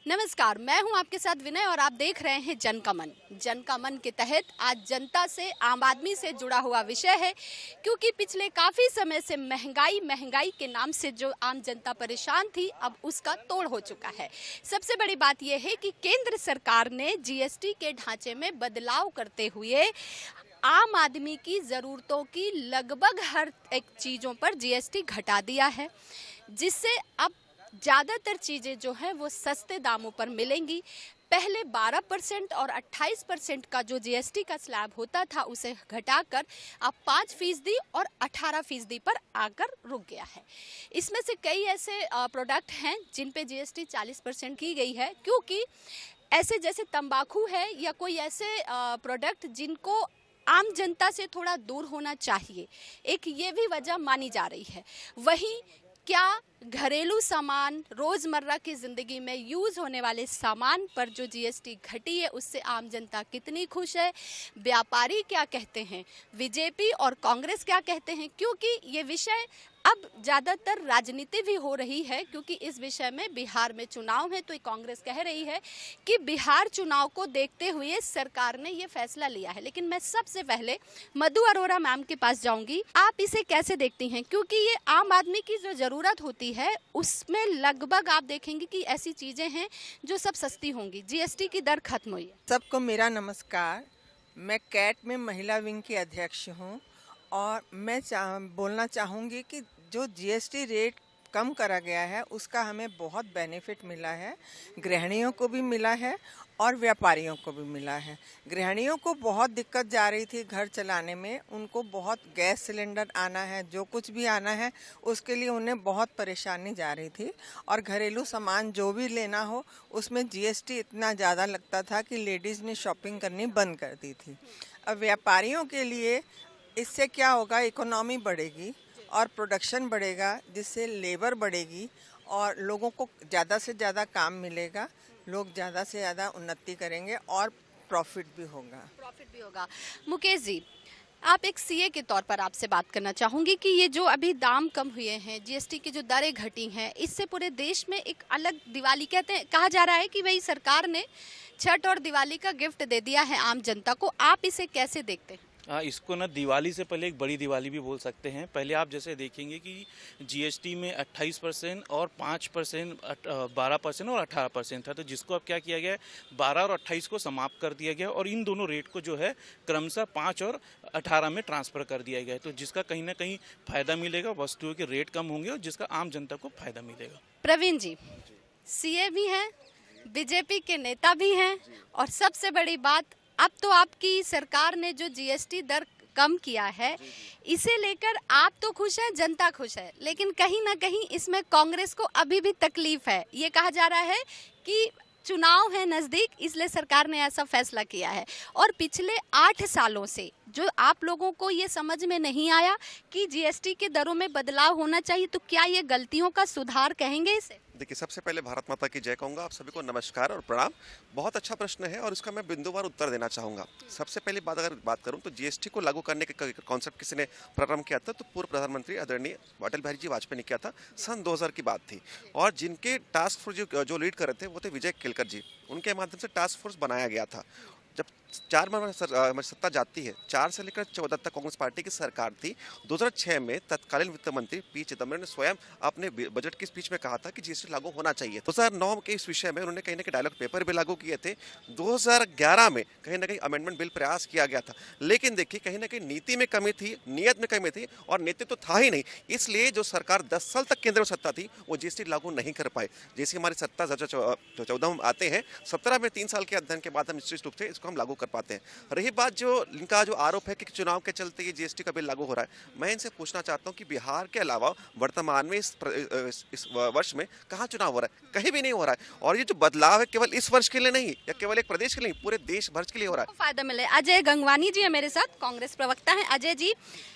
नमस्कार, मैं हूं आपके साथ विनय और आप देख रहे हैं जन का मन। जन का मन के तहत आज जनता से, आम आदमी से जुड़ा हुआ विषय है, क्योंकि पिछले काफ़ी समय से महंगाई के नाम से जो आम जनता परेशान थी, अब उसका तोड़ हो चुका है। सबसे बड़ी बात यह है कि केंद्र सरकार ने जीएसटी के ढांचे में बदलाव करते हुए आम आदमी की ज़रूरतों की लगभग हर एक चीज़ों पर जीएसटी घटा दिया है, जिससे अब ज़्यादातर चीज़ें जो हैं वो सस्ते दामों पर मिलेंगी। पहले 12% और 28% का जो जीएसटी का स्लैब होता था उसे घटाकर अब 5% और 18% पर आकर रुक गया है। इसमें से कई ऐसे प्रोडक्ट हैं जिन पे जीएसटी 40% की गई है, क्योंकि ऐसे जैसे तंबाकू है या कोई ऐसे प्रोडक्ट जिनको आम जनता से थोड़ा दूर होना चाहिए, एक ये भी वजह मानी जा रही है। वहीं क्या घरेलू सामान, रोज़मर्रा की ज़िंदगी में यूज़ होने वाले सामान पर जो जीएसटी घटी है उससे आम जनता कितनी खुश है, व्यापारी क्या कहते हैं, बीजेपी और कांग्रेस क्या कहते हैं, क्योंकि ये विषय अब ज़्यादातर राजनीति भी हो रही है, क्योंकि इस विषय में बिहार में चुनाव है। तो कांग्रेस कह रही है कि बिहार चुनाव को देखते हुए सरकार ने ये फैसला लिया है। लेकिन मैं सबसे पहले मधु अरोरा मैम के पास जाऊंगी। आप इसे कैसे देखती हैं, क्योंकि ये आम आदमी की जो ज़रूरत होती है उसमें लगभग आप देखेंगे कि ऐसी चीज़ें हैं जो सब सस्ती होंगी। जीएसटी की दर खत्म हुई है। सबको मेरा नमस्कार। मैं कैट में महिला विंग की अध्यक्ष हूं और मैं बोलना चाहूँगी कि जो जीएसटी रेट कम करा गया है उसका हमें बहुत बेनिफिट मिला है। गृहिणियों को भी मिला है और व्यापारियों को भी मिला है। गृहिणियों को बहुत दिक्कत जा रही थी घर चलाने में, उनको बहुत गैस सिलेंडर आना है, जो कुछ भी आना है उसके लिए उन्हें बहुत परेशानी जा रही थी। और घरेलू सामान जो भी लेना हो उसमें जीएसटी इतना ज़्यादा लगता था कि लेडीज़ ने शॉपिंग करनी बंद कर दी थी। अब व्यापारियों के लिए इससे क्या होगा, इकोनॉमी बढ़ेगी और प्रोडक्शन बढ़ेगा, जिससे लेबर बढ़ेगी और लोगों को ज़्यादा से ज़्यादा काम मिलेगा, लोग ज़्यादा से ज़्यादा उन्नति करेंगे और प्रॉफिट भी होगा। मुकेश जी, आप एक सीए के तौर पर आपसे बात करना चाहूँगी कि ये जो अभी दाम कम हुए हैं, जीएसटी की जो दरें घटी हैं, इससे पूरे देश में एक अलग दिवाली कहा जा रहा है कि भाई सरकार ने छठ और दिवाली का गिफ्ट दे दिया है आम जनता को। आप इसे कैसे देखते हैं? इसको ना दिवाली से पहले एक बड़ी दिवाली भी बोल सकते हैं। पहले आप जैसे देखेंगे कि जीएसटी में 28% और 5%, 12% और 18% था, तो जिसको अब क्या किया गया है, 12 और 28 को समाप्त कर दिया गया और इन दोनों रेट को जो है क्रमशः 5 और 18 में ट्रांसफ़र कर दिया गया है। तो जिसका कहीं ना कहीं फ़ायदा मिलेगा, वस्तुओं के रेट कम होंगे और जिसका आम जनता को फ़ायदा मिलेगा। प्रवीण जी, सीए भी हैं, बीजेपी के नेता भी हैं, और सबसे बड़ी बात, अब तो आपकी सरकार ने जो जीएसटी दर कम किया है, इसे लेकर आप तो खुश हैं, जनता खुश है, लेकिन कहीं ना कहीं इसमें कांग्रेस को अभी भी तकलीफ है। ये कहा जा रहा है कि चुनाव है नज़दीक, इसलिए सरकार ने ऐसा फैसला किया है। और पिछले 8 सालों से जो आप लोगों को ये समझ में नहीं आया कि जीएसटी के दरों में बदलाव होना चाहिए, तो क्या ये गलतियों का सुधार कहेंगे इसे? देखिए, सबसे पहले भारत माता की जय कहूँगा। आप सभी को नमस्कार और प्रणाम। बहुत अच्छा प्रश्न है और इसका मैं बिंदुवार उत्तर देना चाहूँगा। सबसे पहली बात अगर बात करूँ तो जीएसटी को लागू करने के कॉन्सेप्ट किसी ने प्रारंभ किया था, तो पूर्व प्रधानमंत्री आदरणीय अटल बिहारी जी वाजपेयी ने किया था। सन 2000 की बात थी और जिनके टास्क फोर्स जो लीड कर रहे थे वो थे विजय केलकर जी। उनके माध्यम से टास्क फोर्स बनाया गया था। जब 4 बार सत्ता जाती है, 4 से लेकर 14 तक कांग्रेस पार्टी की सरकार थी। 2006 में तत्कालीन वित्त मंत्री पी चिदम्बरम ने स्वयं अपने बजट की स्पीच में कहा था कि जीएसटी लागू होना चाहिए। 2009 के इस विषय में उन्होंने कहीं ना कहीं डायलॉग पेपर भी लागू किए थे। 2011 में कहीं ना कहीं अमेंडमेंट बिल प्रयास किया गया था, लेकिन देखिए कहीं ना कहीं नीति में कमी थी, नियत में कमी थी और नेतृत्व तो था ही नहीं। इसलिए जो सरकार 10 साल तक केंद्र में सत्ता थी वो जीएसटी लागू नहीं कर पाए। जैसे हमारी सत्ता 14 में आते हैं, 17 में 3 साल के अध्ययन के बाद हम निश्चित रूप से इसको हम लागू कर पाते हैं। रही बात जो इनका जो आरोप है कि चुनाव के चलते ये जीएसटी का बिल लागू हो रहा है, मैं इनसे पूछना चाहता हूं कि बिहार के अलावा वर्तमान में इस वर्ष में कहां चुनाव हो रहा है? कहीं भी नहीं हो रहा है। और ये जो बदलाव है केवल इस वर्ष के लिए नहीं या केवल एक प्रदेश के लिए नहीं, पूरे देश भर के लिए हो रहा है। फायदा मिले। अजय गंगवानी जी है मेरे साथ, कांग्रेस प्रवक्ता हैं। अजय जी,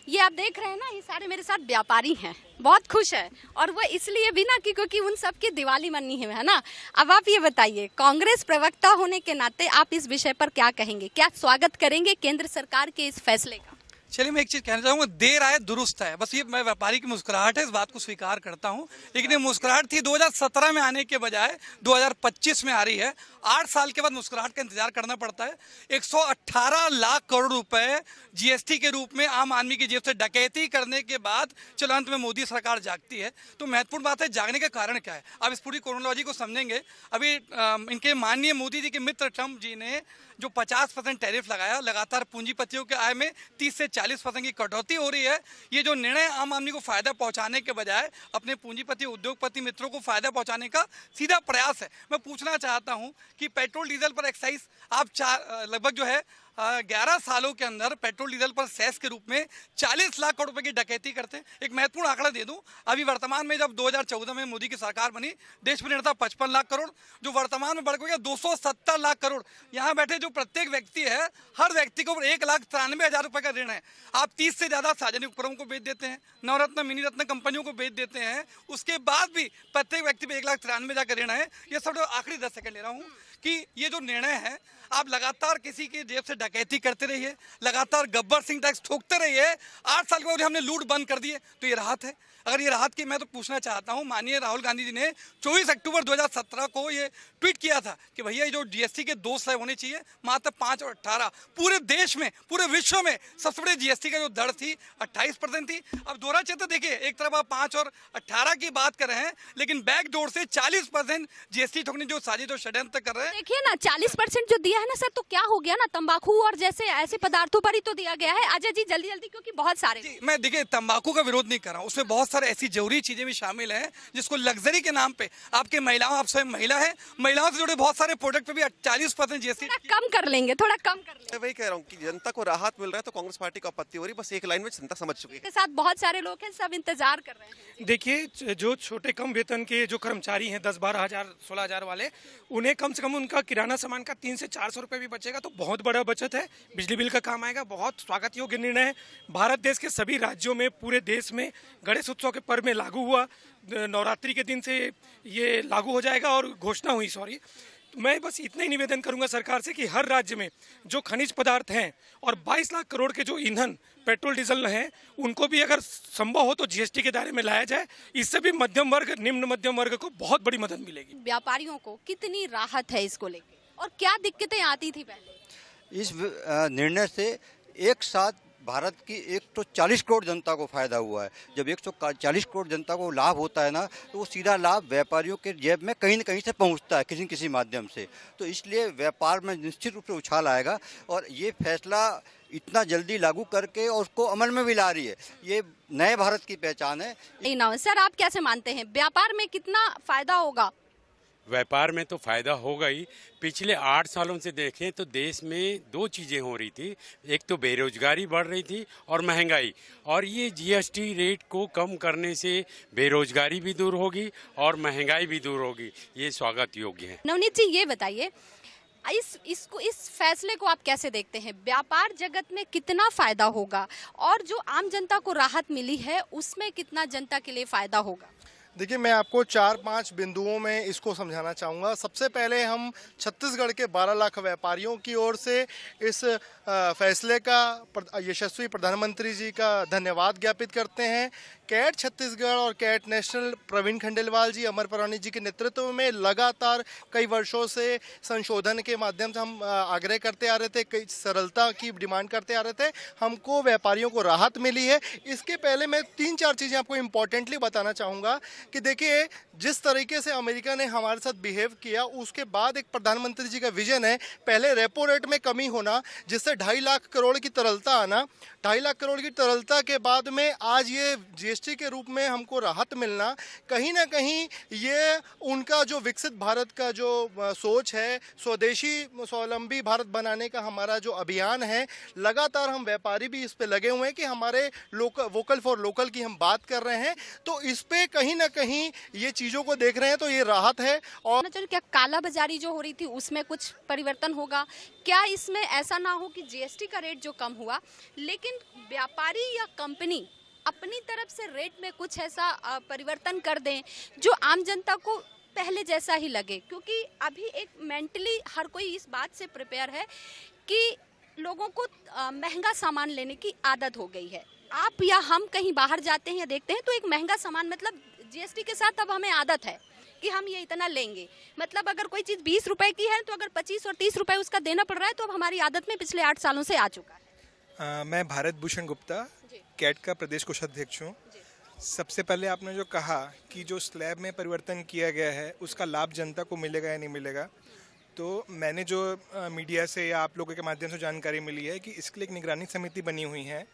ये आप देख रहे हैं ना, ये सारे मेरे साथ व्यापारी हैं, बहुत खुश है, और वो इसलिए भी ना क्योंकि उन सबकी दिवाली मनी है ना। अब आप ये बताइए, कांग्रेस प्रवक्ता होने के नाते आप इस विषय पर क्या कहेंगे? क्या स्वागत करेंगे केंद्र सरकार के इस फैसले का? चलिए मैं एक चीज कहना चाहूंगा, देर आए दुरुस्त है, बस ये मैं व्यापारी की मुस्कुराहट है, इस बात को स्वीकार करता हूं। लेकिन ये मुस्कुराहट थी 2017 में आने के बजाय 2025 में आ रही है। 8 साल के बाद मुस्कुराहट का इंतजार करना पड़ता है। 118 लाख करोड़ रुपए जीएसटी के रूप में आम आदमी की जेब से डकैती करने के बाद चलो अंत में मोदी सरकार जागती है। तो महत्वपूर्ण बात है जागने का कारण क्या है। अब इस पूरी क्रोनोलॉजी को समझेंगे। अभी इनके माननीय मोदी जी के मित्र ट्रंप जी ने जो 50% टैरिफ लगाया, लगातार पूंजीपतियों के आय में 30 से 40% की कटौती हो रही है। ये जो निर्णय आम आदमी को फायदा पहुंचाने के बजाय अपने पूंजीपति उद्योगपति मित्रों को फायदा पहुंचाने का सीधा प्रयास है। मैं पूछना चाहता हूं कि पेट्रोल डीजल पर एक्साइज आप लगभग जो है 11 सालों के अंदर पेट्रोल डीजल पर सेस के रूप में 40 लाख करोड़ रुपए की डकैती करते हैं। एक महत्वपूर्ण आंकड़ा दे दूं, अभी वर्तमान में जब 2014 में मोदी की सरकार बनी, देश में ऋण था 55 लाख करोड़, जो वर्तमान में बढ़ गया 270 लाख करोड़। यहाँ बैठे जो प्रत्येक व्यक्ति है, हर व्यक्ति को 1,93,000 रुपए का ऋण है। आप 30 से ज्यादा सार्वजनिक उपक्रमों को बेच देते हैं, नवरत्न मिनी रत्न कंपनियों को बेच देते हैं, उसके बाद भी प्रत्येक व्यक्ति पे 1,93,000 का ऋण है। ये सब आखिरी 10 सेकंड ले रहा हूँ कि ये जो निर्णय है, आप लगातार किसी की जेब से डकैती करते रहिए, लगातार गब्बर सिंह टैक्स ठोकते रहिए। 8 साल के बाद हमने लूट बंद कर दिए, तो ये राहत है? अगर ये राहत की मैं तो पूछना चाहता हूं, माननीय राहुल गांधी जी ने 24 अक्टूबर 2017 को ये ट्वीट किया था कि भैया ये जो जीएसटी के 2 स्लैब होने चाहिए, मात्र 5 और 18। पूरे देश में, पूरे विश्व में सबसे बड़ी जीएसटी का जो दर थी 28% थी। अब दोहरा चित्र देखिए, एक तरफ आप 5 और 18 की बात कर रहे हैं, लेकिन बैकडोर से 40% जीएसटी ठोकने जो साजिश और षड्यंत्र कर रहे हैं। देखिए ना, 40% जो दिया है ना सर, तो क्या हो गया ना, तंबाकू और जैसे ऐसे पदार्थों पर ही तो दिया गया है। अजय जी जल्दी जल्दी, क्योंकि बहुत सारे। मैं देखिए तंबाकू का विरोध नहीं कर रहा हूँ, उसमें बहुत सारे ऐसी जरूरी चीजें भी शामिल हैं जिसको लग्जरी के नाम पे आपके महिलाओं, आप स्वयं महिला है, महिलाओं से जुड़े बहुत सारे प्रोडक्ट पे भी 40% जीएसटी कम कर लेंगे, थोड़ा कम कर लेंगे। मैं वही कह रहा हूँ कि जनता को राहत मिल रहा है तो कांग्रेस पार्टी को आपत्ति हो रही है। बस एक लाइन में जनता समझ चुकी है। के साथ बहुत सारे लोग हैं, सब इंतजार कर रहे हैं। देखिए, जो छोटे कम वेतन के जो कर्मचारी हैं 10-12 हज़ार 16 हज़ार वाले, उन्हें कम से कम उनका किराना सामान का 300 से 400 रुपये भी बचेगा, तो बहुत बड़ा बचत है। बिजली बिल का काम आएगा, बहुत स्वागत योग्य निर्णय है। भारत देश के सभी राज्यों में, पूरे देश में गणेश उत्सव के पर्व में लागू हुआ, नवरात्रि के दिन से ये लागू हो जाएगा और घोषणा हुई, मैं बस इतना ही निवेदन करूंगा सरकार से कि हर राज्य में जो खनिज पदार्थ हैं और 22 लाख करोड़ के जो ईंधन पेट्रोल डीजल हैं, उनको भी अगर संभव हो तो जीएसटी के दायरे में लाया जाए। इससे भी मध्यम वर्ग, निम्न मध्यम वर्ग को बहुत बड़ी मदद मिलेगी। व्यापारियों को कितनी राहत है इसको लेकर, और क्या दिक्कतें आती थी पहले? इस निर्णय से एक साथ भारत की 140 करोड़ जनता को फायदा हुआ है। जब 140 करोड़ जनता को लाभ होता है ना, तो वो सीधा लाभ व्यापारियों के जेब में कहीं न कहीं से पहुंचता है, किसी न किसी माध्यम से। तो इसलिए व्यापार में निश्चित रूप से उछाल आएगा, और ये फैसला इतना जल्दी लागू करके और उसको अमल में भी ला रही है, ये नए भारत की पहचान है। नहीं सर, आप कैसे मानते हैं, व्यापार में कितना फायदा होगा? व्यापार में तो फायदा होगा ही। पिछले 8 सालों से देखें तो देश में 2 चीज़ें हो रही थी, एक तो बेरोजगारी बढ़ रही थी और महंगाई, और ये जीएसटी रेट को कम करने से बेरोजगारी भी दूर होगी और महंगाई भी दूर होगी। ये स्वागत योग्य है। नवनीत जी ये बताइए, इस फैसले को आप कैसे देखते हैं? व्यापार जगत में कितना फायदा होगा, और जो आम जनता को राहत मिली है उसमें कितना जनता के लिए फायदा होगा? देखिए, मैं आपको 4-5 बिंदुओं में इसको समझाना चाहूँगा। सबसे पहले हम छत्तीसगढ़ के 12 लाख व्यापारियों की ओर से इस फैसले का यशस्वी प्रधानमंत्री जी का धन्यवाद ज्ञापित करते हैं। कैट छत्तीसगढ़ और कैट नेशनल प्रवीण खंडेलवाल जी, अमर परवानी जी के नेतृत्व में लगातार कई वर्षों से संशोधन के माध्यम से हम आग्रह करते आ रहे थे, कई सरलता की डिमांड करते आ रहे थे। हमको व्यापारियों को राहत मिली है। इसके पहले मैं 3-4 चीज़ें आपको इम्पोर्टेंटली बताना चाहूँगा कि देखिए, जिस तरीके से अमेरिका ने हमारे साथ बिहेव किया, उसके बाद एक प्रधानमंत्री जी का विजन है, पहले रेपो रेट में कमी होना, जिससे 2.5 लाख करोड़ की तरलता आना, 2.5 लाख करोड़ की तरलता के बाद में आज ये जीएसटी के रूप में हमको राहत मिलना, कहीं ना कहीं ये उनका जो विकसित भारत का जो सोच है, स्वदेशी स्वावलंबी भारत बनाने का हमारा जो अभियान है, लगातार हम व्यापारी भी इस पे लगे हुए हैं कि हमारे वोकल फॉर लोकल की हम बात कर रहे हैं। तो इस पे कहीं ना कहीं ये चीज़ों को देख रहे हैं, तो ये राहत है। और क्या काला बाजारी जो हो रही थी उसमें कुछ परिवर्तन होगा? क्या इसमें ऐसा ना हो कि जीएसटी का रेट जो कम हुआ, लेकिन व्यापारी या कंपनी अपनी तरफ से रेट में कुछ ऐसा परिवर्तन कर दें जो आम जनता को पहले जैसा ही लगे? क्योंकि अभी एक मेंटली हर कोई इस बात से प्रिपेयर है कि लोगों को महंगा सामान लेने की आदत हो गई है। आप या हम कहीं बाहर जाते हैं या देखते हैं तो एक महंगा सामान, मतलब जीएसटी के साथ अब हमें आदत है कि हम ये इतना लेंगे। मतलब अगर कोई चीज़ 20 रुपए की है तो अगर 25 और 30 रुपए उसका देना पड़ रहा है, तो अब हमारी आदत में पिछले 8 सालों से आ चुका है। मैं भारत भूषण गुप्ता, कैट का प्रदेश कोषाध्यक्ष हूँ। सबसे पहले आपने जो कहा कि जो स्लैब में परिवर्तन किया गया है उसका लाभ जनता को मिलेगा या नहीं मिलेगा, तो मैंने जो मीडिया से या आप लोगों के माध्यम से जानकारी मिली है कि इसके लिए एक निगरानी समिति बनी हुई है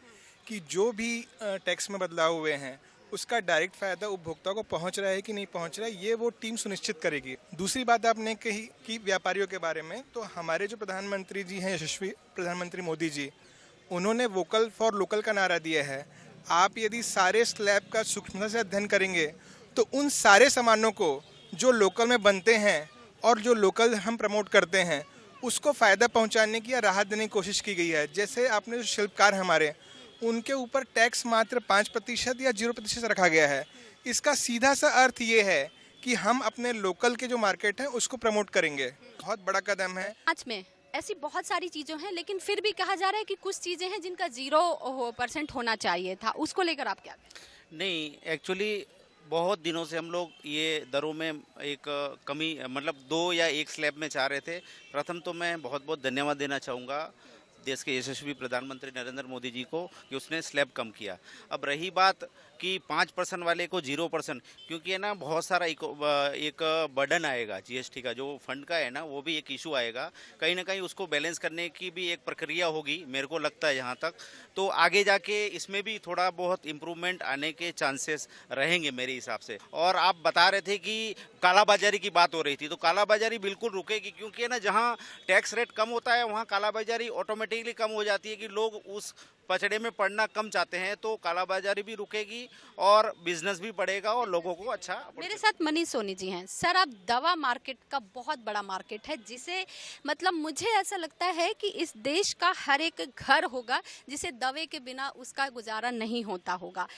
कि जो भी टैक्स में बदलाव हुए हैं उसका डायरेक्ट फ़ायदा उपभोक्ता को पहुंच रहा है कि नहीं पहुंच रहा है, ये वो टीम सुनिश्चित करेगी। दूसरी बात आपने कही कि व्यापारियों के बारे में, तो हमारे जो प्रधानमंत्री जी हैं, यशस्वी प्रधानमंत्री मोदी जी, उन्होंने वोकल फॉर लोकल का नारा दिया है। आप यदि सारे स्लैब का सूक्ष्मता से अध्ययन करेंगे तो उन सारे सामानों को जो लोकल में बनते हैं और जो लोकल हम प्रमोट करते हैं उसको फ़ायदा पहुंचाने की या राहत देने की कोशिश की गई है। जैसे आपने जो शिल्पकार हमारे, उनके ऊपर टैक्स मात्र 5% या 0% रखा गया है। इसका सीधा सा अर्थ ये है कि हम अपने लोकल के जो मार्केट है उसको प्रमोट करेंगे। बहुत बड़ा कदम है। आज में ऐसी बहुत सारी चीज़ें हैं, लेकिन फिर भी कहा जा रहा है कि कुछ चीज़ें हैं जिनका 0% होना चाहिए था। उसको लेकर आप क्या? नहीं, एक्चुअली बहुत दिनों से हम लोग ये दरों में एक कमी, मतलब 2 या 1 स्लैब में चाह रहे थे। प्रथम तो मैं बहुत बहुत धन्यवाद देना चाहूँगा देश के यशस्वी प्रधानमंत्री नरेंद्र मोदी जी को कि उसने स्लैब कम किया। अब रही बात कि 5% वाले को 0%, क्योंकि है ना बहुत सारा एक बर्डन आएगा जीएसटी का, जो फंड का है ना वो भी एक इशू आएगा। कहीं ना कहीं उसको बैलेंस करने की भी एक प्रक्रिया होगी, मेरे को लगता है यहाँ तक। तो आगे जाके इसमें भी थोड़ा बहुत इम्प्रूवमेंट आने के चांसेस रहेंगे मेरे हिसाब से। और आप बता रहे थे कि कालाबाजारी की बात हो रही थी, तो कालाबाजारी बिल्कुल रुकेगी, क्योंकि है ना जहाँ टैक्स रेट कम होता है वहाँ कालाबाजारी ऑटोमेटिकली कम हो जाती है कि लोग उस पचड़े में पड़ना कम चाहते हैं। तो कालाबाजारी भी रुकेगी और बिजनेस भी बढ़ेगा और लोगों को अच्छा। मेरे साथ मनीष सोनी जी हैं। सर, अब दवा मार्केट का बहुत बड़ा मार्केट है, जिसे मतलब मुझे ऐसा लगता है कि इस देश का हर एक घर होगा जिसे दवे के बिना उसका गुजारा नहीं होता होगा।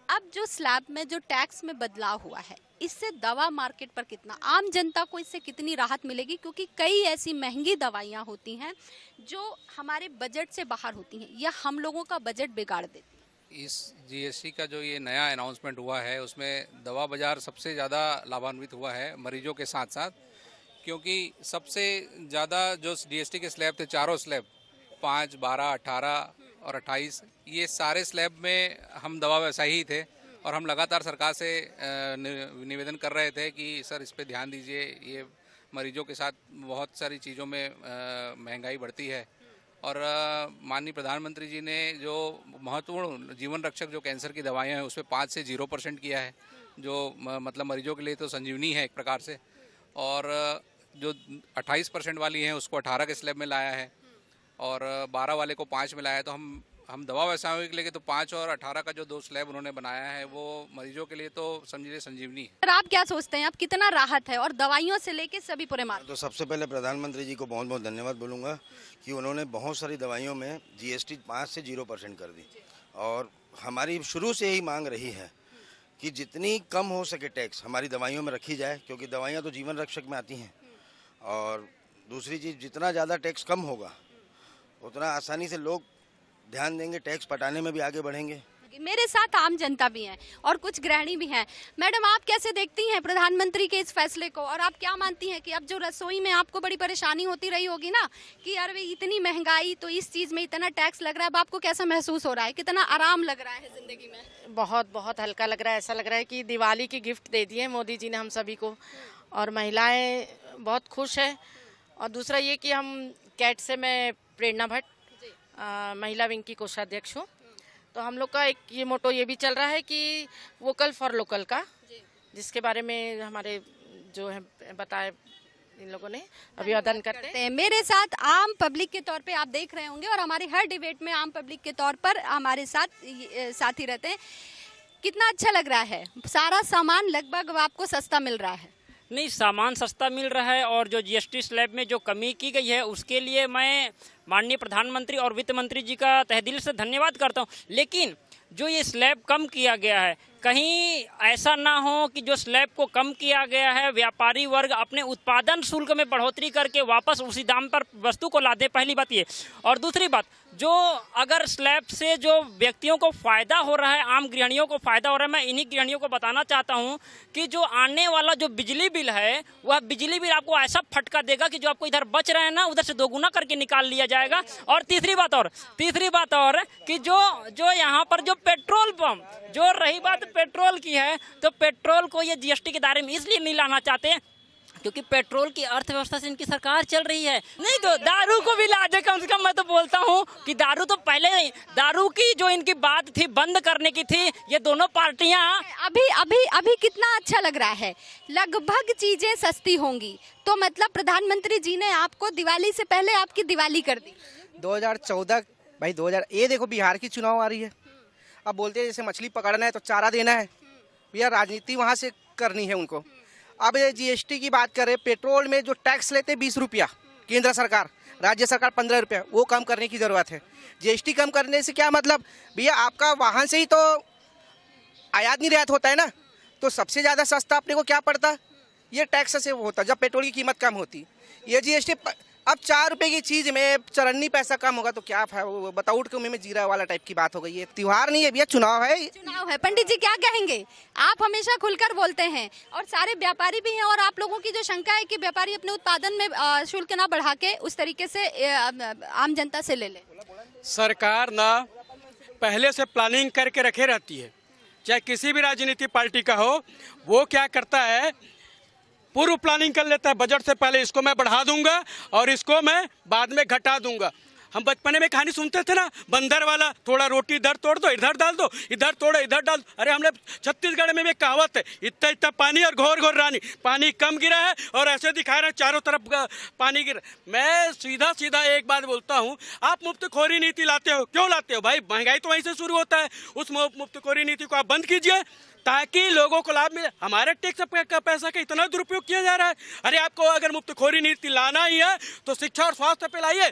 अब जो स्लैब में जो टैक्स में बदलाव हुआ है, इससे दवा मार्केट पर कितना, आम जनता को इससे कितनी राहत मिलेगी? क्योंकि कई ऐसी महंगी दवाइयाँ होती हैं जो हमारे बजट से बाहर होती हैं या हम लोगों का बजट बिगाड़ देती हैं। इस जीएसटी का जो ये नया अनाउंसमेंट हुआ है उसमें दवा बाजार सबसे ज़्यादा लाभान्वित हुआ है मरीजों के साथ साथ, क्योंकि सबसे ज़्यादा जो जीएसटी के स्लैब थे, चारों स्लैब 5, 12, 18 और 28, ये सारे स्लैब में हम दवा व्यवसायी ही थे और हम लगातार सरकार से निवेदन कर रहे थे कि सर इस पे ध्यान दीजिए, ये मरीजों के साथ बहुत सारी चीज़ों में महंगाई बढ़ती है। और माननीय प्रधानमंत्री जी ने जो महत्वपूर्ण जीवन रक्षक जो कैंसर की दवाइयाँ हैं उस पर 5 से 0% किया है, जो मतलब मरीजों के लिए तो संजीवनी है एक प्रकार से। और जो 28% वाली हैं उसको 18 के स्लैब में लाया है और 12 वाले को 5 में लाया है। तो हम दवा व्यवसायों के लिए तो 5 और 18 का जो 2 स्लैब उन्होंने बनाया है वो मरीजों के लिए तो समझिए संजीवनी है। सर, आप क्या सोचते हैं, आप कितना राहत है और दवाइयों से लेके सभी पूरे मार्केट? तो सबसे पहले प्रधानमंत्री जी को बहुत बहुत धन्यवाद बोलूँगा कि उन्होंने बहुत सारी दवाइयों में जीएसटी 5 से 0% कर दी। और हमारी शुरू से ही मांग रही है कि जितनी कम हो सके टैक्स हमारी दवाइयों में रखी जाए, क्योंकि दवाइयाँ तो जीवन रक्षक में आती हैं। और दूसरी चीज़, जितना ज़्यादा टैक्स कम होगा उतना आसानी से लोग ध्यान देंगे, टैक्स पटाने में भी आगे बढ़ेंगे। मेरे साथ आम जनता भी हैं और कुछ गृहिणी भी हैं। मैडम, आप कैसे देखती हैं प्रधानमंत्री के इस फैसले को, और आप क्या मानती हैं कि अब जो रसोई में आपको बड़ी परेशानी होती रही होगी ना कि यार इतनी महंगाई, तो इस चीज़ में इतना टैक्स लग रहा है, अब आपको कैसा महसूस हो रहा है, कितना आराम लग रहा है जिंदगी में? बहुत बहुत हल्का लग रहा है। ऐसा लग रहा है कि दिवाली की गिफ्ट दे दी है मोदी जी ने हम सभी को, और महिलाएं बहुत खुश है। और दूसरा ये कि हम कैट से, मैं प्रेरणा भट्ट महिला विंग की कोषाध्यक्ष हूँ, तो हम लोग का एक ये मोटो ये भी चल रहा है कि वोकल फॉर लोकल का, जिसके बारे में हमारे जो है बताए इन लोगों ने अभिवादन करते हैं। मेरे साथ आम पब्लिक के तौर पे आप देख रहे होंगे और हमारे हर डिबेट में आम पब्लिक के तौर पर हमारे साथी रहते हैं। कितना अच्छा लग रहा है, सारा सामान लगभग आपको सस्ता मिल रहा है? नहीं, सामान सस्ता मिल रहा है और जो जीएसटी स्लैब में जो कमी की गई है उसके लिए मैं माननीय प्रधानमंत्री और वित्त मंत्री जी का तहे दिल से धन्यवाद करता हूं। लेकिन जो ये स्लैब कम किया गया है, कहीं ऐसा ना हो कि जो स्लैब को कम किया गया है व्यापारी वर्ग अपने उत्पादन शुल्क में बढ़ोतरी करके वापस उसी दाम पर वस्तु को ला दे, पहली बात ये। और दूसरी बात, जो अगर स्लैब से जो व्यक्तियों को फ़ायदा हो रहा है, आम गृहिणियों को फ़ायदा हो रहा है, मैं इन्हीं गृहिणियों को बताना चाहता हूं कि जो आने वाला जो बिजली बिल है वह बिजली बिल आपको ऐसा फटका देगा कि जो आपको इधर बच रहे हैं ना उधर से दोगुना करके निकाल लिया जाएगा। और तीसरी बात और कि जो यहाँ पर जो पेट्रोल पंप, जो रही बात पेट्रोल की है, तो पेट्रोल को ये जीएसटी के दायरे में इसलिए नहीं लाना चाहते क्योंकि पेट्रोल की अर्थव्यवस्था से इनकी सरकार चल रही है। नहीं तो दारू को भी ला दे कम से कम। मैं तो बोलता हूँ कि दारू तो पहले, दारू की जो इनकी बात थी बंद करने की थी, ये दोनों पार्टियां अभी कितना अच्छा लग रहा है, लगभग चीजें सस्ती होंगी। तो मतलब प्रधानमंत्री जी ने आपको दिवाली से पहले आपकी दिवाली कर दी। 2014 भाई 2000 ये देखो बिहार की चुनाव आ रही है, अब बोलते हैं जैसे मछली पकड़ना है तो चारा देना है, भैया राजनीति वहाँ से करनी है उनको। अब ये जीएसटी की बात करें, पेट्रोल में जो टैक्स लेते 20 रुपया केंद्र सरकार, राज्य सरकार 15 रुपया, वो कम करने की ज़रूरत है। जीएसटी कम करने से क्या मतलब, भैया आपका वाहन से ही तो आयात निर्यात होता है ना, तो सबसे ज़्यादा सस्ता अपने को क्या पड़ता, ये टैक्स से होता जब पेट्रोल की कीमत कम होती। ये जीएसटी अब 4 रुपए की चीज़ में चरन्नी पैसा कम होगा तो क्या बताओ, उठ के मुँह में जीरा वाला टाइप की बात हो गई। ये त्योहार नहीं है भैया, चुनाव है। पंडित जी क्या कहेंगे? आप हमेशा खुलकर बोलते हैं और सारे व्यापारी भी हैं, और आप लोगों की जो शंका है कि व्यापारी अपने उत्पादन में शुल्क ना बढ़ा के उस तरीके से आम जनता से ले ले। सरकार ना पहले से प्लानिंग करके रखे रहती है, चाहे किसी भी राजनीतिक पार्टी का हो, वो क्या करता है पूर्व प्लानिंग कर लेता है। बजट से पहले इसको मैं बढ़ा दूंगा और इसको मैं बाद में घटा दूंगा। हम बचपने में कहानी सुनते थे ना, बंदर वाला, थोड़ा रोटी इधर तोड़ दो इधर डाल दो, इधर तोड़ो इधर डाल दो। अरे हमने छत्तीसगढ़ में भी कहावत है, इतना इतना पानी और घोर घोर रानी, पानी कम गिरा है और ऐसे दिखा रहे हैं चारों तरफ पानी गिरा। मैं सीधा एक बात बोलता हूँ, आप मुफ्तखोरी नीति लाते हो, क्यों लाते हो भाई? महंगाई तो वहीं से शुरू होता है। उस मुफ्तखोरी नीति को आप बंद कीजिए ताकि लोगों को लाभ मिले। हमारे टैक्स का पैसा का इतना दुरुपयोग किया जा रहा है। अरे आपको अगर मुफ्तखोरी नीति लाना ही है तो शिक्षा और स्वास्थ्य पे लाइए,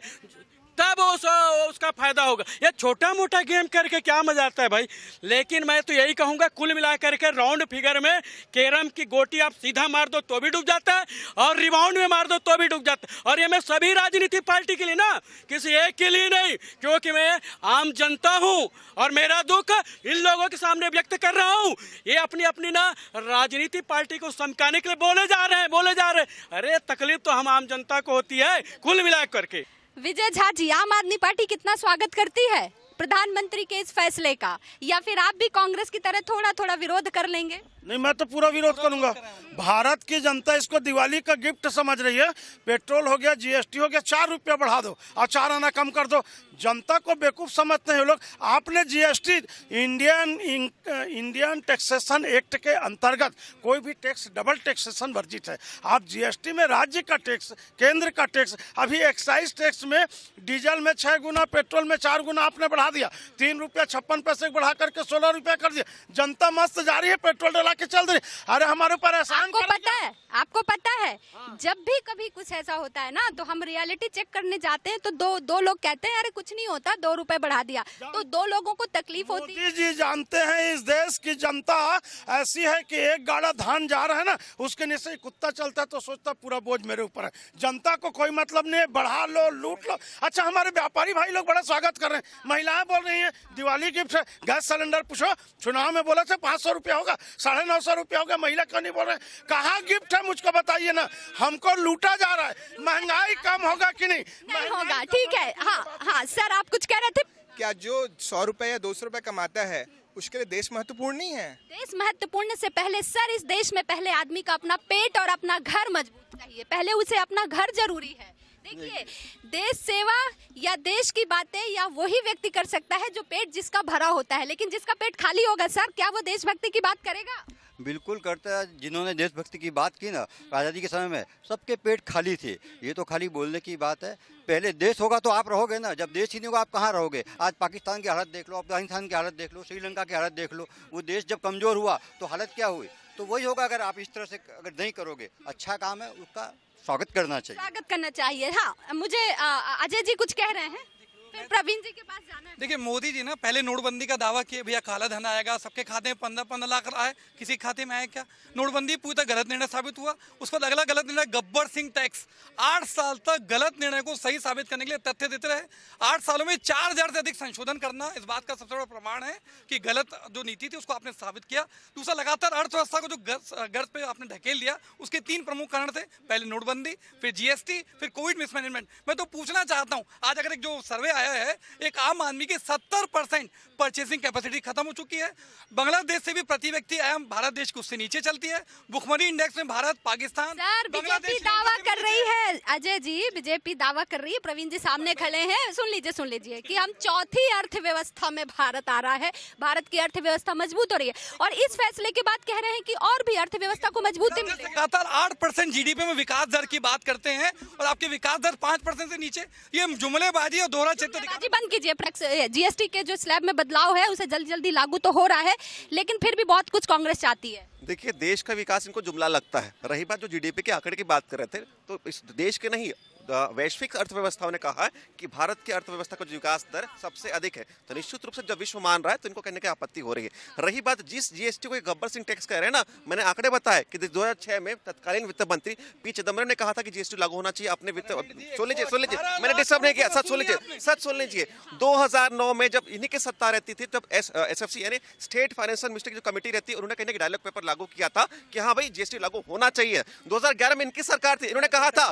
तब उसका फायदा होगा। ये छोटा मोटा गेम करके क्या मजा आता है भाई? लेकिन मैं तो यही कहूँगा, कुल मिला करके राउंड फिगर में कैरम की गोटी आप सीधा मार दो तो भी डूब जाता है और रिबाउंड में मार दो तो भी डूब जाता है। और ये मैं सभी राजनीतिक पार्टी के लिए ना, किसी एक के लिए नहीं, क्योंकि मैं आम जनता हूँ और मेरा दुख इन लोगों के सामने व्यक्त कर रहा हूँ। ये अपनी ना राजनीतिक पार्टी को समकाने के लिए बोले जा रहे हैं। अरे तकलीफ तो हम आम जनता को होती है कुल मिला करके। विजय झा जी, आम आदमी पार्टी कितना स्वागत करती है प्रधानमंत्री के इस फैसले का, या फिर आप भी कांग्रेस की तरह थोड़ा थोड़ा विरोध कर लेंगे? नहीं, मैं तो पूरा विरोध करूंगा। भारत की जनता इसको दिवाली का गिफ्ट समझ रही है। पेट्रोल हो गया, जीएसटी हो गया, 4 रुपया बढ़ा दो और 4 आना कम कर दो। जनता को बेवकूफ समझते हैं लोग। आपने जीएसटी इंडियन टैक्सेशन एक्ट के अंतर्गत कोई भी टैक्स डबल टैक्सेशन वर्जित है। आप जीएसटी में राज्य का टैक्स, केंद्र का टैक्स, अभी एक्साइज टैक्स में डीजल में 6 गुना, पेट्रोल में 4 गुना आपने बढ़ा दिया। 3 रुपया 56 पैसे बढ़ा करके 16 रुपया कर दिया। जनता मस्त जा रही है, पेट्रोल डला के चल रही। अरे हमारे ऊपर एहसान आपको पता है जब भी कभी कुछ ऐसा होता है ना तो हम रियलिटी चेक करने जाते हैं तो दो लोग कहते हैं अरे कुछ नहीं होता, 2 रुपए बढ़ा दिया, तो 2 लोगों को तकलीफ होती है। मोदी जी जानते हैं इस देश की जनता ऐसी है कि एक गाड़ा धान जा रहा है ना, उसके नीचे कुत्ता चलता है तो सोचता पूरा बोझ मेरे ऊपर है। जनता को कोई मतलब नहीं है, बढ़ा लो लूट लो। अच्छा, हमारे व्यापारी भाई लोग बड़ा स्वागत कर रहे हैं। महिलाएं बोल रही है दिवाली गिफ्ट है। गैस सिलेंडर पूछो, चुनाव में बोला था 500 रुपया होगा, 950 रुपया होगा। महिला क्यों नहीं बोल रहे? कहाँ गिफ्ट है मुझको बताइए ना। हमको लूटा जा रहा है। महंगाई कम होगा कि नहीं? होगा, ठीक है। हाँ सर, आप कुछ कह रहे थे। क्या जो 100 रुपए या 200 रुपए कमाता है उसके लिए देश महत्वपूर्ण नहीं है? देश महत्वपूर्ण से पहले सर, इस देश में पहले आदमी का अपना पेट और अपना घर मजबूत चाहिए। पहले उसे अपना घर जरूरी है। देखिए, देश सेवा या देश की बातें या वही व्यक्ति कर सकता है जो पेट जिसका भरा होता है, लेकिन जिसका पेट खाली होगा सर, क्या वो देशभक्ति की बात करेगा? बिल्कुल करता है। जिन्होंने देशभक्ति की बात की ना आज़ादी के समय में, सबके पेट खाली थे। ये तो खाली बोलने की बात है। पहले देश होगा तो आप रहोगे ना, जब देश ही नहीं होगा आप कहाँ रहोगे? आज पाकिस्तान की हालत देख लो, अफगानिस्तान की हालत देख लो, श्रीलंका की हालत देख लो। वो देश जब कमज़ोर हुआ तो हालत क्या हुई? तो वही होगा अगर आप इस तरह से अगर नहीं करोगे। अच्छा काम है, उसका स्वागत करना चाहिए। स्वागत करना चाहिए। हाँ, मुझे अजय जी कुछ कह रहे हैं। फिर प्रवीण जी के पास जाना है। देखिए मोदी जी ना पहले नोटबंदी का दावा किए, भैया काला धन आएगा, सबके खाते में 15-15 लाख आए, किसी खाते में आए क्या? नोटबंदी पूरी तरह गलत निर्णय साबित हुआ। उस पर अगला गलत निर्णय गब्बर सिंह टैक्स, 8 साल तक गलत निर्णय को सही साबित करने के लिए तथ्य देते रहे। 8 सालों में 4000 से अधिक संशोधन करना इस बात का सबसे बड़ा प्रमाण है कि गलत जो नीति थी उसको आपने साबित किया। दूसरा, लगातार अर्थव्यवस्था को जो गर्ज पे आपने ढकेल दिया, उसके 3 प्रमुख कारण थे, पहले नोटबंदी, फिर जीएसटी, फिर कोविड मिसमैनेजमेंट। मैं तो पूछना चाहता हूं, आज अगर एक जो सर्वे आया है, एक आम आदमी की 70% परचेसिंग कैपेसिटी खत्म हो चुकी है। बांग्लादेश से भी प्रति व्यक्ति आय भारत देश की उससे नीचे चलती है। भुखमरी इंडेक्स में भारत, पाकिस्तान, सर बीजेपी दावा कर रही है, अजय जी बीजेपी दावा कर रही है, प्रवीण जी सामने खड़े हैं, सुन लीजिए कि हम चौथी अर्थव्यवस्था में भारत आ रहा है, भारत की अर्थव्यवस्था मजबूत हो रही है और इस फैसले के बाद कह रहे हैं कि और भी अर्थव्यवस्था को मजबूती मिलेगी। लगातार 8% जीडीपी में विकास दर की बात करते हैं और आपकी विकास दर 5% से नीचे, ये जुमलेबाजी और दोहरा चरित्र बंद कीजिए। जीएसटी के जो स्लैब में बदलाव है उसे जल्दी जल्दी लागू तो हो रहा है, लेकिन फिर भी बहुत कुछ कांग्रेस चाहती है। देखिए, देश का विकास इनको जुमला लगता है। रही बात जो जीडीपी के आंकड़े की बात कर रहे थे, तो इस देश के नहीं वैश्विक अर्थव्यवस्थाओं ने कहा है कि भारत की अर्थव्यवस्था का जो विकास दर सबसे अधिक है, तो निश्चित रूप से जब विश्व मान रहा है तो इनको कहने की आपत्ति हो रही है। रही बात जिस जीएसटी को गब्बर सिंह टैक्स कह रहे हैं ना, मैंने आंकड़े बताए कि 2006 में तत्कालीन वित्त मंत्री पी चिदम्बरम ने कहा था कि जीएसटी लागू होना चाहिए अपने वित्त। सुन लीजिए, मैंने डिस्टर्ब नहीं किया, सच सुन लीजिए। 2009 में जब इन्हीं की सत्ता रहती थी, तब एसएफसी यानी स्टेट फाइनेंशियल मिनिस्ट्री की जो कमेटी रहती है, उन्होंने कहने की डायलॉग पेपर लागू किया था कि हाँ भाई जीएसटी लागू होना चाहिए। 2011 में इनकी सरकार थी, इन्होंने कहा था,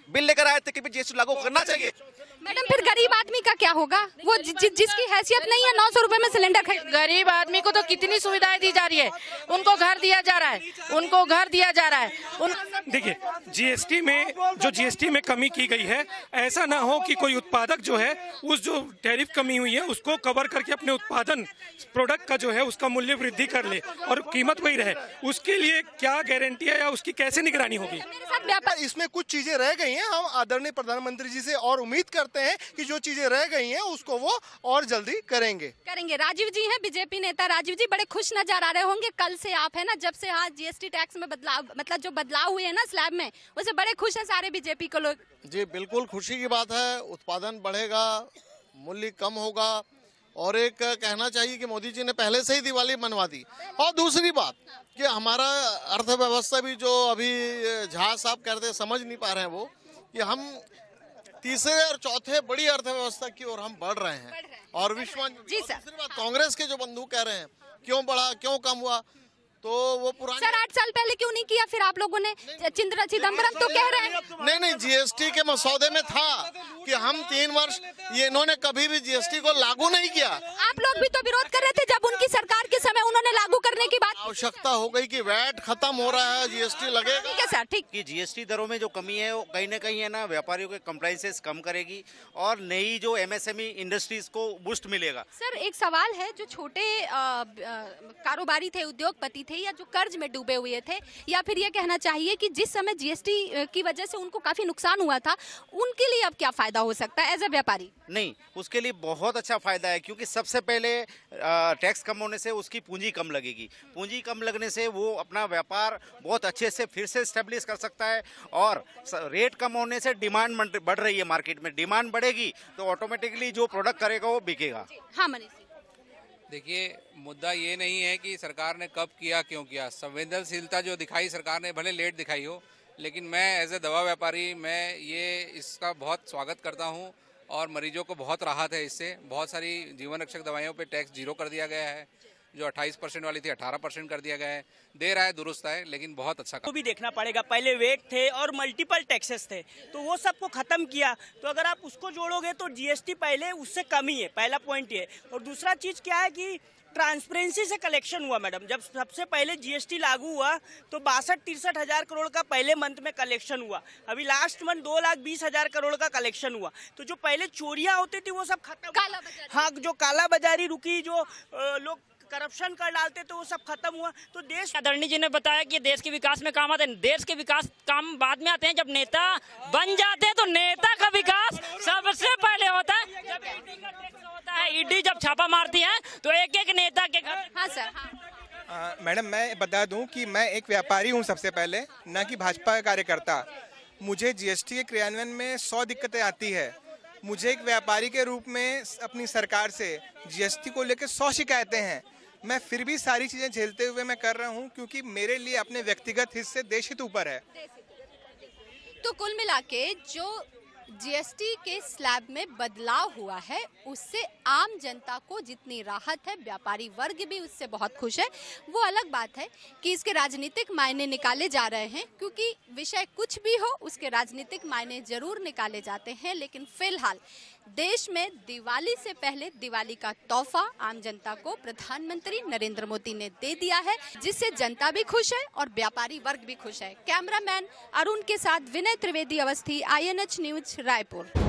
बिल लेकर आए थे कि जीएसटी लागू करना चाहिए। मैडम फिर गरीब आदमी का क्या होगा? वो जिसकी हैसियत नहीं है 900 रुपए में सिलेंडर खरीद। गरीब आदमी को तो कितनी सुविधाएं दी जा रही है, उनको घर दिया जा रहा है, देखिए जीएसटी में कमी की गई है। ऐसा ना हो कि कोई उत्पादक जो है उस जो टैरिफ कमी हुई है उसको कवर करके अपने उत्पादन प्रोडक्ट का जो है उसका मूल्य वृद्धि कर ले और कीमत वही रहे। उसके लिए क्या गारंटी है या उसकी कैसे निगरानी होगी? इसमें कुछ चीजें रह गई हैं, हम आदरणीय प्रधानमंत्री जी से और उम्मीद करते हैं कि जो चीजें रह गई हैं उसको वो और जल्दी करेंगे। राजीव जी हैं बीजेपी नेता। राजीव जी बड़े खुश नजर आ रहे होंगे, कल से आप है ना, जब से हाँ जीएसटी टैक्स में बदलाव, मतलब जो बदलाव हुए हैं ना स्लैब में, उससे बड़े खुश है सारे बीजेपी को लोग। जी बिल्कुल खुशी की बात है, उत्पादन बढ़ेगा, मूल्य कम होगा और एक कहना चाहिए कि मोदी जी ने पहले से ही दिवाली मनवा दी। और दूसरी बात कि हमारा अर्थव्यवस्था भी जो अभी झा साहब कहते समझ नहीं पा रहे हैं वो, कि हम तीसरे और चौथे बड़ी अर्थव्यवस्था की ओर हम बढ़ रहे हैं और विश्व जी दूसरी बात कांग्रेस के जो बंधु कह रहे हैं क्यों बढ़ा क्यों कम हुआ, तो वो पुराने सर 8 साल पहले क्यों नहीं किया फिर आप लोगों ने? चिदम्बरम तो कह रहे हैं नहीं जीएसटी के मसौदे में था कि हम 3 वर्ष, ये इन्होंने कभी भी जीएसटी को लागू नहीं किया। आप लोग भी तो विरोध कर रहे थे जब उनकी सरकार के समय उन्होंने लागू करने की बात। आवश्यकता हो गई कि वैट खत्म हो रहा है, जीएसटी लगेगा। ठीक है सर, ठीक। कि जीएसटी दरों में जो कमी है वो कहीं ना कहीं है ना व्यापारियों के कंप्लाइंसेस कम करेगी और नई जो एमएसएमई इंडस्ट्रीज को बूस्ट मिलेगा। सर एक सवाल है, जो छोटे कारोबारी थे, उद्योगपति थे या जो कर्ज में डूबे हुए थे, या फिर ये कहना चाहिए कि जिस समय जीएसटी की वजह से उनको काफी नुकसान हुआ था, उनके लिए अब क्या फायदा हो सकता है एज ए व्यापारी? नहीं, उसके लिए बहुत अच्छा फायदा है, क्योंकि सबसे पहले टैक्स कम होने से उसकी पूंजी कम लगेगी। पूंजी कम लगने से वो अपना व्यापार बहुत अच्छे से फिर से स्टेब्लिश कर सकता है और रेट कम होने से डिमांड बढ़ रही है मार्केट में। डिमांड बढ़ेगी तो ऑटोमेटिकली जो प्रोडक्ट करेगा वो बिकेगा। हाँ मनीष, देखिए मुद्दा ये नहीं है कि सरकार ने कब किया क्यों किया, संवेदनशीलता जो दिखाई सरकार ने भले लेट दिखाई हो, लेकिन मैं एज ए दवा व्यापारी मैं ये इसका बहुत स्वागत करता हूँ और मरीजों को बहुत राहत है इससे। बहुत सारी जीवन रक्षक दवाइयों पे टैक्स 0 कर दिया गया है, जो 28% वाली थी 18% कर दिया गया है। देर आए दुरुस्त आए, लेकिन बहुत अच्छा तो भी देखना पड़ेगा। पहले वेट थे और मल्टीपल टैक्सेस थे, तो वो सबको खत्म किया। तो अगर आप उसको जोड़ोगे तो जीएसटी पहले उससे कम ही है, पहला पॉइंट ये। और दूसरा चीज क्या है कि ट्रांसपेरेंसी से कलेक्शन हुआ मैडम। जब सबसे पहले जीएसटी लागू हुआ तो 62-63 हजार करोड़ का पहले मंथ में कलेक्शन हुआ। अभी लास्ट मंथ 2,20,000 करोड़ का कलेक्शन हुआ। तो जो पहले चोरियां होती थी वो सब खत्म। हाँ, जो काला बाजारी रुकी, जो लोग करप्शन कर डालते तो वो सब खत्म हुआ। तो देश, आदरणीय जी ने बताया कि देश के विकास में काम आते हैं। देश के विकास काम बाद में आते हैं, जब नेता बन जाते हैं तो नेता का विकास सबसे पहले होता है। जब ईडी का टैक्स होता है, ईडी जब छापा मारती है तो एक एक नेता के घर। हाँ सर, हाँ। मैडम मैं बता दूं कि मैं एक व्यापारी हूं सबसे पहले, न कि भाजपा का कार्यकर्ता। मुझे जीएसटी के क्रियान्वयन में 100 दिक्कतें आती है। मुझे एक व्यापारी के रूप में अपनी सरकार से जीएसटी को लेकर 100 शिकायतें हैं। मैं फिर भी सारी चीज़ें झेलते हुए मैं कर रहा हूं, क्योंकि मेरे लिए अपने व्यक्तिगत हित से देश हित ऊपर है। तो कुल मिला के जो जीएसटी के स्लैब में बदलाव हुआ है उससे आम जनता को जितनी राहत है, व्यापारी वर्ग भी उससे बहुत खुश है। वो अलग बात है कि इसके राजनीतिक मायने निकाले जा रहे हैं, क्योंकि विषय कुछ भी हो उसके राजनीतिक मायने जरूर निकाले जाते हैं। लेकिन फिलहाल देश में दिवाली से पहले दिवाली का तोहफा आम जनता को प्रधानमंत्री नरेंद्र मोदी ने दे दिया है, जिससे जनता भी खुश है और व्यापारी वर्ग भी खुश है। कैमरामैन अरुण के साथ विनय त्रिवेदी, अवस्थी, INH न्यूज, रायपुर।